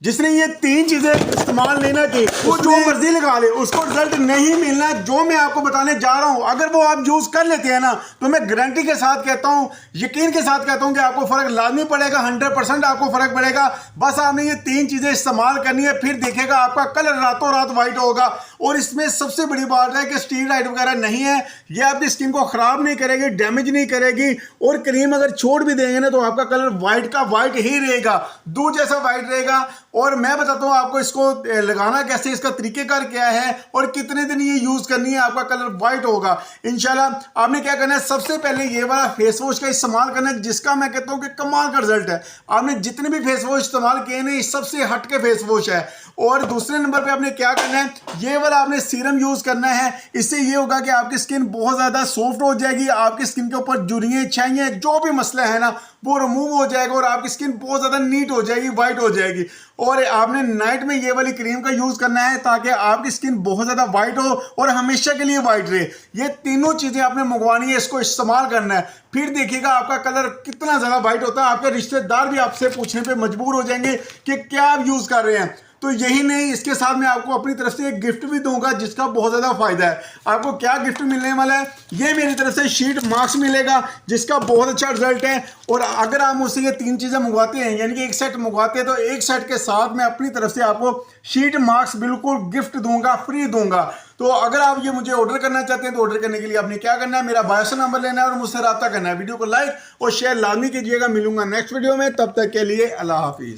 जिसने ये तीन चीजें इस्तेमाल नहीं ना की वो जो मर्जी लगा ले उसको रिजल्ट नहीं मिलना। जो मैं आपको बताने जा रहा हूं अगर वो आप यूज कर लेते हैं ना तो मैं गारंटी के साथ कहता हूं, यकीन के साथ कहता हूं कि आपको फर्क लाजमी पड़ेगा। 100% आपको फर्क पड़ेगा। बस आपने ये तीन चीजें इस्तेमाल करनी है, फिर देखेगा आपका कलर रातों रात व्हाइट होगा। और इसमें सबसे बड़ी बात है कि स्टीरॉइड वगैरह नहीं है, ये आपकी स्किन को खराब नहीं करेगी, डैमेज नहीं करेगी। और क्रीम अगर छोड़ भी देंगे ना तो आपका कलर व्हाइट का व्हाइट ही रहेगा, दूध जैसा व्हाइट रहेगा। और मैं बताता हूं आपको इसको लगाना कैसे, इसका तरीकेकार क्या है और कितने दिन ये यूज करनी है, आपका कलर व्हाइट होगा इंशाल्लाह। आपने क्या करना है, सबसे पहले ये वाला फेस वॉश का इस्तेमाल करना है, जिसका मैं कहता हूं कि कमाल का रिजल्ट है। आपने जितने भी फेस वॉश इस्तेमाल किए ना, सबसे हटके फेस वॉश है। और दूसरे नंबर पे आपने क्या करना है, ये वाला आपने सीरम यूज करना है। इससे ये होगा कि आपकी स्किन बहुत ज्यादा सॉफ्ट हो जाएगी, आपकी स्किन के ऊपर जुरियां छाइयां जो भी मसला है ना वो रिमूव हो जाएगा और आपकी स्किन बहुत ज्यादा नीट हो जाएगी, व्हाइट हो जाएगी। और आपने नाइट में ये वाली क्रीम का यूज करना है ताकि आपकी स्किन बहुत ज्यादा व्हाइट हो और हमेशा के लिए व्हाइट रहे। ये तीनों चीजें आपने मंगवानी है, इसको इस्तेमाल करना है, फिर देखिएगा आपका कलर कितना ज्यादा व्हाइट होता है। आपके रिश्तेदार भी आपसे पूछने पे मजबूर हो जाएंगे कि क्या आप यूज कर रहे हैं। तो यही नहीं, इसके साथ मैं आपको अपनी तरफ से एक गिफ्ट भी दूंगा जिसका बहुत ज्यादा फायदा है। आपको क्या गिफ्ट मिलने वाला है, ये मेरी तरफ से शीट मास्क मिलेगा जिसका बहुत अच्छा रिजल्ट है। और अगर आप मुझसे ये तीन चीजें मंगवाते हैं, यानी कि एक सेट मंगवाते हैं, तो एक सेट के साथ मैं अपनी तरफ से आपको शीट मास्क बिल्कुल गिफ्ट दूंगा, फ्री दूंगा। तो अगर आप ये मुझे ऑर्डर करना चाहते हैं तो ऑर्डर करने के लिए आपने क्या करना है, मेरा बायो से नंबर लेना है और मुझसे रब्ता करना है। वीडियो को लाइक और शेयर लाजमी कीजिएगा। मिलूंगा नेक्स्ट वीडियो में, तब तक के लिए अल्लाह हाफिज।